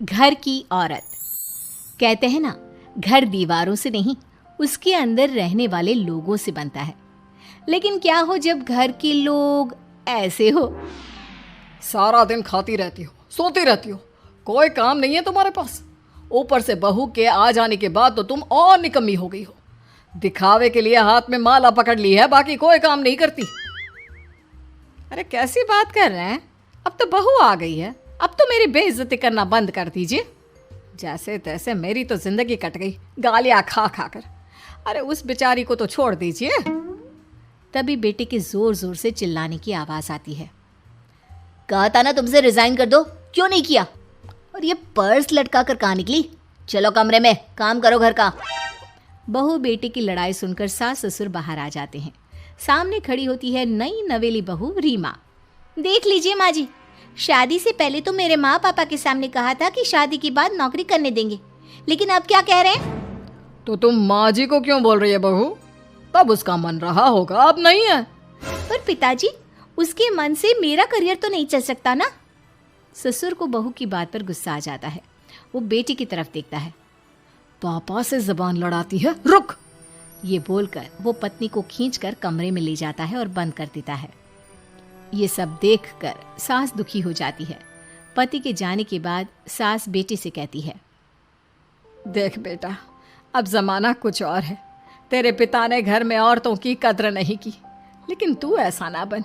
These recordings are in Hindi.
घर की औरत। कहते हैं ना, घर दीवारों से नहीं, उसके अंदर रहने वाले लोगों से बनता है। लेकिन क्या हो जब घर के लोग ऐसे हो? सारा दिन खाती रहती हो, सोती रहती हो, कोई काम नहीं है तुम्हारे पास। ऊपर से बहू के आ जाने के बाद तो तुम और निकम्मी हो गई हो। दिखावे के लिए हाथ में माला पकड़ ली है, बाकी कोई काम नहीं करती। अरे कैसी बात कर रहे हैं? अब तो बहू आ गई है, अब तो मेरी बेइज्जती करना बंद कर दीजिए। जैसे तैसे मेरी तो जिंदगी कट गई गालियां खा खा कर। अरे उस बेचारी को तो छोड़ दीजिए। तभी बेटे के जोर जोर से चिल्लाने की आवाज आती है। कहा था ना तुमसे रिजाइन कर दो, क्यों नहीं किया? और ये पर्स लटका कर कहाँ निकली? चलो कमरे में, काम करो घर का। बहू बेटे की लड़ाई सुनकर सास ससुर बाहर आ जाते हैं। सामने खड़ी होती है नई नवेली बहू रीमा। देख लीजिए माँ जी, शादी से पहले तो मेरे माँ पापा के सामने कहा था कि शादी के बाद नौकरी करने देंगे, लेकिन अब क्या कह रहे हैं? तो तुम माँ जी को क्यों बोल रही है बहू? तब उसका मन रहा होगा, अब नहीं है। पर पिताजी, उसके मन से मेरा करियर तो नहीं चल सकता ना। ससुर को बहू की बात पर गुस्सा आ जाता है। वो बेटी की तरफ देखता है। पापा से जबान लड़ाती है, रुक। ये बोलकर वो पत्नी को खींचकर कमरे में ले जाता है और बंद कर देता है। ये सब देखकर सास दुखी हो जाती है। पति के जाने के बाद सास बेटी से कहती है, देख बेटा, अब जमाना कुछ और है। तेरे पिता ने घर में औरतों की कद्र नहीं की, लेकिन तू ऐसा ना बन।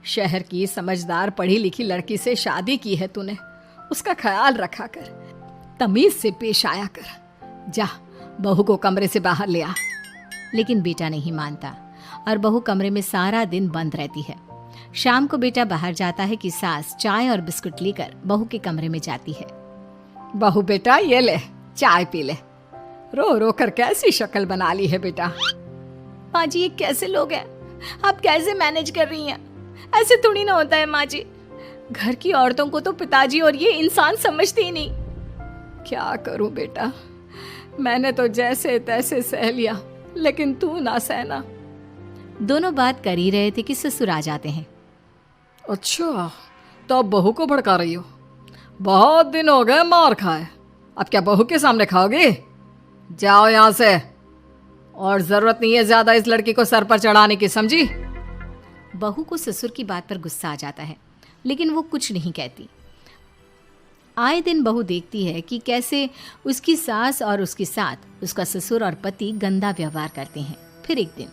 शहर की समझदार पढ़ी लिखी लड़की से शादी की है तूने, उसका ख्याल रखा कर, तमीज से पेश आया कर। जा, बहू को कमरे से बाहर ले आ। लेकिन बेटा नहीं मानता और बहू कमरे में सारा दिन बंद रहती है। शाम को बेटा बाहर जाता है कि सास चाय और बिस्कुट लेकर बहू के कमरे में जाती है। बहू बेटा ये ले, चाय पी ले। रो रो कर कैसी शक्ल बना ली है बेटा। माँ जी, ये कैसे लोग हैं? आप कैसे मैनेज कर रही हैं? ऐसे थोड़ी ना होता है माँ जी। घर की औरतों को तो पिताजी और ये इंसान समझते ही नहीं। क्या करूं बेटा, मैंने तो जैसे तैसे सह लिया, लेकिन तू ना सहना। दोनों बात कर ही रहे थे कि ससुर आ जाते हैं। अच्छा, तो अब बहू को भड़का रही हो? बहुत दिन हो गए मार खाए, अब क्या बहू के सामने खाओगे? जाओ यहाँ से, और जरूरत नहीं है ज्यादा इस लड़की को सर पर चढ़ाने की, समझी? बहू को ससुर की बात पर गुस्सा आ जाता है, लेकिन वो कुछ नहीं कहती। आए दिन बहू देखती है कि कैसे उसकी सास और उसके साथ उसका ससुर और पति गंदा व्यवहार करते हैं। फिर एक दिन,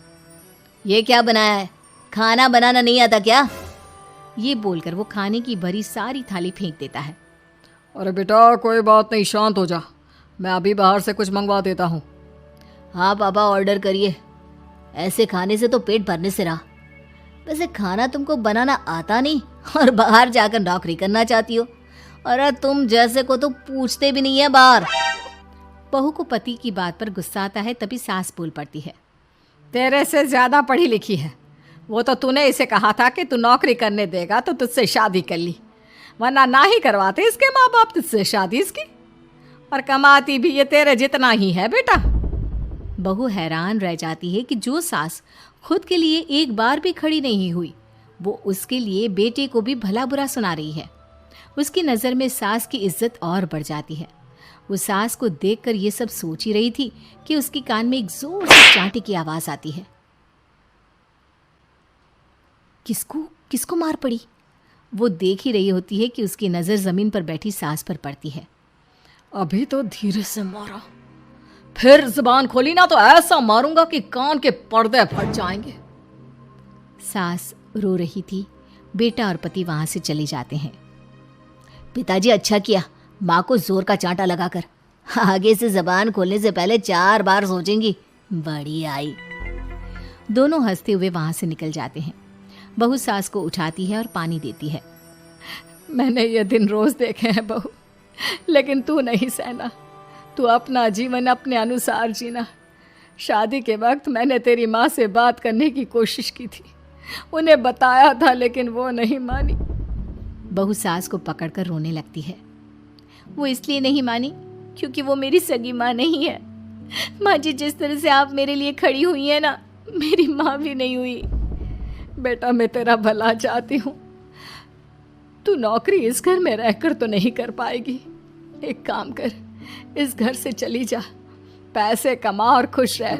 ये क्या बनाया है? खाना बनाना नहीं आता क्या? ये बोलकर वो खाने की भरी सारी थाली फेंक देता है। अरे बेटा कोई बात नहीं, शांत हो जा, मैं अभी बाहर से कुछ मंगवा देता हूँ। हाँ पापा, ऑर्डर करिए। ऐसे खाने से तो पेट भरने से रहा। वैसे खाना तुमको बनाना आता नहीं और बाहर जाकर नौकरी करना चाहती हो। अरे तुम जैसे को तो पूछते भी नहीं है बाहर। बहू को पति की बात पर गुस्सा आता है, तभी सास बोल पड़ती है। तेरे से ज्यादा पढ़ी लिखी है, वो तो तूने इसे कहा था कि तू नौकरी करने देगा तो तुझसे शादी कर ली, वरना ना ही करवाते इसके माँ बाप तुझसे शादी इसकी। और कमाती भी ये तेरे जितना ही है बेटा। बहू हैरान रह जाती है कि जो सास खुद के लिए एक बार भी खड़ी नहीं हुई, वो उसके लिए बेटे को भी भला बुरा सुना रही है। उसकी नज़र में सास की इज्जत और बढ़ जाती है। वो सास को देखकर ये सब सोच ही रही थी कि उसके कान में एक जोर से चांटे की आवाज आती है। किसको किसको मार पड़ी? वो देख ही रही होती है कि उसकी नज़र जमीन पर बैठी सास पर पड़ती है। अभी तो धीरे से मारा, फिर जुबान खोली ना तो ऐसा मारूंगा कि कान के पर्दे फट जाएंगे। सास रो रही थी। बेटा और पति वहां से चले जाते हैं। पिताजी, अच्छा किया माँ को जोर का चांटा लगाकर। आगे से जबान खोलने से पहले 4 बार सोचेंगी। बड़ी आई। दोनों हंसते हुए वहां से निकल जाते हैं। बहू सास को उठाती है और पानी देती है। मैंने ये दिन रोज देखे हैं बहू, लेकिन तू नहीं सहना। तू अपना जीवन अपने अनुसार जीना। शादी के वक्त मैंने तेरी माँ से बात करने की कोशिश की थी, उन्हें बताया था, लेकिन वो नहीं मानी। बहू सास को पकड़कर रोने लगती है। वो इसलिए नहीं मानी क्योंकि वो मेरी सगी माँ नहीं है। माँ जी, जिस तरह से आप मेरे लिए खड़ी हुई हैं ना, मेरी माँ भी नहीं हुई। बेटा मैं तेरा भला चाहती हूँ, तू नौकरी इस घर में रहकर तो नहीं कर पाएगी, एक काम कर, इस घर से चली जा, पैसे कमा और खुश रह।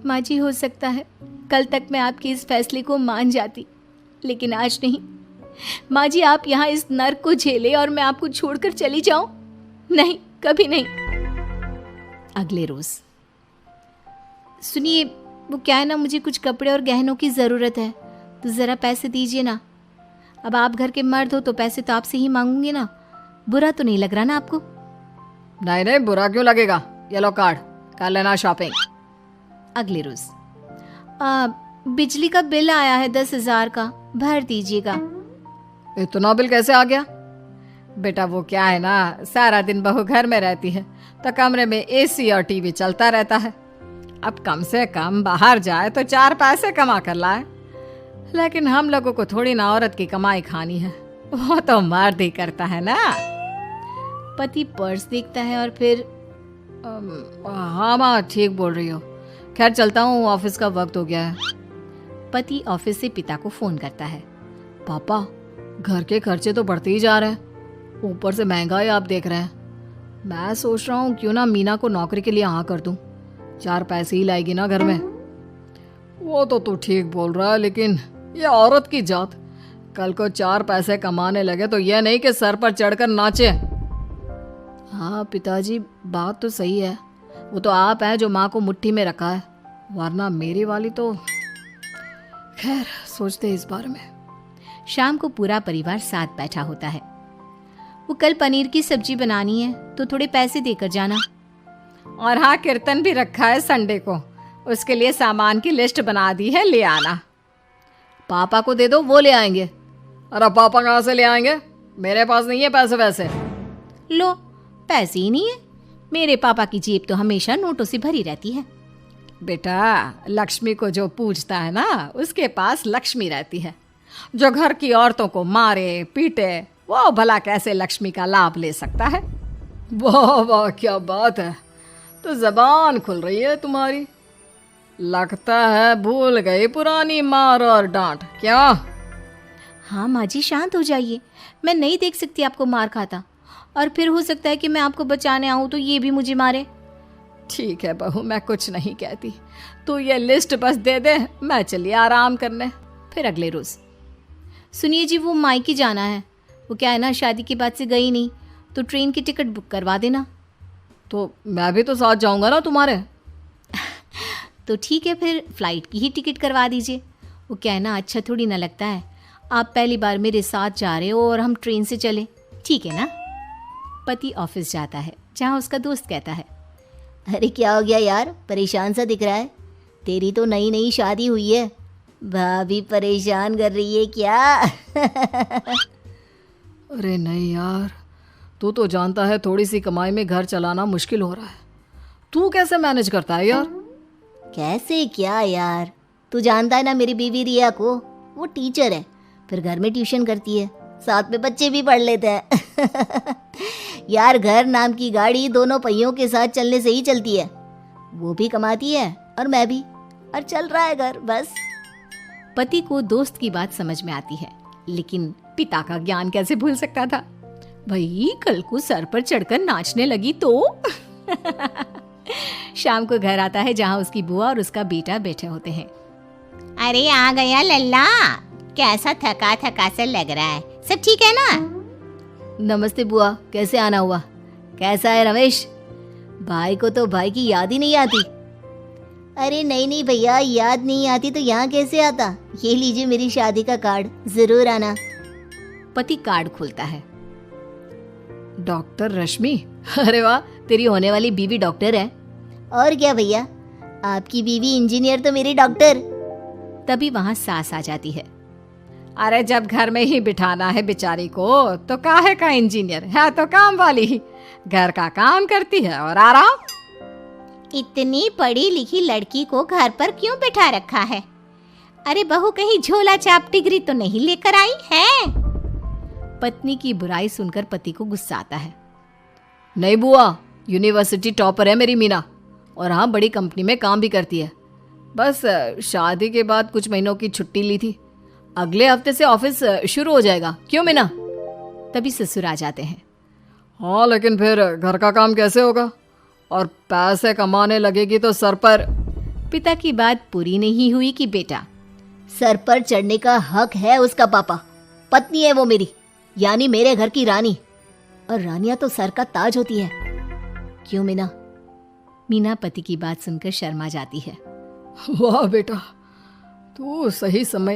माँ जी, हो सकता है कल तक मैं आपके इस फैसले को मान जाती, लेकिन आज नहीं। माँ जी, आप यहाँ इस नर्क को झेले और मैं आपको छोड़कर चली जाऊं? नहीं, कभी नहीं। अगले रोज, सुनिए, वो क्या है ना, मुझे कुछ कपड़े और गहनों की ज़रूरत है, तो ज़रा पैसे दीजिए ना। अब आप घर के मर्द हो तो पैसे तो आपसे ही मांगूंगी ना, बुरा तो नहीं लग रहा ना आपको? नहीं नहीं, बुरा क्यों लगेगा, ये लो कार्ड, कर लेना शॉपिंग। अगले रोज, बिजली का बिल आया है 10,000 का, भर दीजिएगा। इतना बिल कैसे आ गया? बेटा वो क्या है ना, सारा दिन बहू घर में रहती है तो कमरे में एसी और टीवी चलता रहता है। अब कम से कम बाहर जाए तो 4 पैसे कमा कर लाए, लेकिन हम लोगों को थोड़ी ना औरत की कमाई खानी है, वो तो मर्द ही करता है ना। पति पर्स देखता है और फिर हाँ माँ, ठीक बोल रही हो, खैर चलता हूँ, ऑफिस का वक्त हो गया है। पति ऑफिस से पिता को फोन करता है। पापा, घर के खर्चे तो बढ़ते ही जा रहे हैं, ऊपर से महंगाई आप देख रहे हैं। मैं सोच रहा हूँ क्यों ना मीना को नौकरी के लिए हाँ कर दूँ, 4 पैसे ही लाएगी ना घर में। वो तो तू ठीक बोल रहा है, लेकिन ये औरत की जात, कल को 4 पैसे कमाने लगे तो ये नहीं कि सर पर चढ़कर नाचे। हाँ पिताजी, बात तो सही है, वो तो आप हैं जो माँ को मुट्ठी में रखा है, वरना मेरी वाली तो। खैर, सोचते इस बारे में। शाम को पूरा परिवार साथ बैठा होता है। वो कल पनीर की सब्जी बनानी है तो थोड़े पैसे देकर जाना। और हाँ, कीर्तन भी रखा है संडे को, उसके लिए सामान की लिस्ट बना दी है, ले आना। पापा को दे दो, वो ले आएंगे। अरे पापा कहाँ से ले आएंगे, मेरे पास नहीं है पैसे वैसे। लो, पैसे ही नहीं है? मेरे पापा की जेब तो हमेशा नोटों से भरी रहती है। बेटा, लक्ष्मी को जो पूजता है ना, उसके पास लक्ष्मी रहती है। जो घर की औरतों को मारे पीटे, वो भला कैसे लक्ष्मी का लाभ ले सकता है? वाह वाह, क्या बात है, तो जबान खुल रही है तुम्हारी। लगता है भूल गई पुरानी मार और डांट, क्या? हाँ माँ जी, शांत हो जाइए, मैं नहीं देख सकती आपको मार खाता, और फिर हो सकता है कि मैं आपको बचाने आऊँ तो ये भी मुझे मारे। ठीक है बहू, मैं कुछ नहीं कहती, तू ये लिस्ट बस दे दे, मैं चलिए आराम करने। फिर अगले रोज, सुनिए जी, वो मायके जाना है, वो क्या है ना, शादी के बाद से गई नहीं, तो ट्रेन की टिकट बुक करवा देना। तो मैं भी तो साथ जाऊंगा ना तुम्हारे। तो ठीक है, फिर फ्लाइट की ही टिकट करवा दीजिए। वो क्या है ना, अच्छा थोड़ी ना लगता है, आप पहली बार मेरे साथ जा रहे हो और हम ट्रेन से चले, ठीक है ना? पति ऑफिस जाता है, जहाँ उसका दोस्त कहता है, अरे क्या हो गया यार, परेशान सा दिख रहा है, तेरी तो नई नई शादी हुई है, भाभी परेशान कर रही है क्या? अरे नहीं यार, तू तो जानता है थोड़ी सी कमाई में घर चलाना मुश्किल हो रहा है, तू कैसे मैनेज करता है यार? कैसे क्या यार, तू जानता है ना मेरी बीवी रिया को, वो टीचर है, फिर घर में ट्यूशन करती है, साथ में बच्चे भी पढ़ लेते हैं। यार, घर नाम की गाड़ी दोनों पहियों के साथ चलने से ही चलती है, वो भी कमाती है और मैं भी, और चल रहा है घर बस। पति को दोस्त की बात समझ में आती है, लेकिन पिता का ज्ञान कैसे भूल सकता था? भाई, कल को सर पर चढ़कर नाचने लगी तो। शाम को घर आता है, जहाँ उसकी बुआ और उसका बेटा बैठे होते हैं। अरे आ गया लल्ला, कैसा थका थका सा लग रहा है, सब ठीक है ना? नमस्ते बुआ, कैसे आना हुआ? कैसा है रमेश? भाई को तो भाई की याद ही नहीं आती। अरे नहीं नहीं भैया, याद नहीं आती तो यहाँ कैसे आता, ये लीजिए मेरी शादी का कार्ड, जरूर आना। पति कार्ड खोलता है। डॉक्टर रश्मि? अरे वाह, तेरी होने वाली बीवी डॉक्टर है। और क्या भैया, आपकी बीवी इंजीनियर तो मेरी डॉक्टर। तभी वहाँ सास आ जाती है। अरे जब घर में ही बिठाना है बेचारी को, तो काहे का इंजीनियर है, तो काम वाली ही, घर का काम करती है और आराम। इतनी पढ़ी लिखी लड़की को घर पर क्यों बिठा रखा है? अरे बहू कहीं झोला चाप डिग्री तो नहीं लेकर आई है? पत्नी की बुराई सुनकर पति को गुस्सा आता है। नहीं बुआ, यूनिवर्सिटी टॉपर है मेरी मीना, और हाँ बड़ी कंपनी में काम भी करती है, बस शादी के बाद कुछ महीनों की छुट्टी ली थी, अगले हफ्ते से ऑफिस शुरू हो जाएगा। क्यों मीना? तभी ससुर आ जाते हैं। हाँ, लेकिन फिर घर का काम कैसे होगा? और पैसे कमाने लगेगी तो सर पर। पिता की बात पूरी नहीं हुई कि बेटा, सर पर चढ़ने का हक है उसका पापा। पत्नी है वो मेरी, यानी मेरे घर की रानी। और रानियां तो सर का ताज होती है। क्यों मीना? मीना पति की बात सुनकर शर्मा जाती है। वाह बेटा, तू सही समय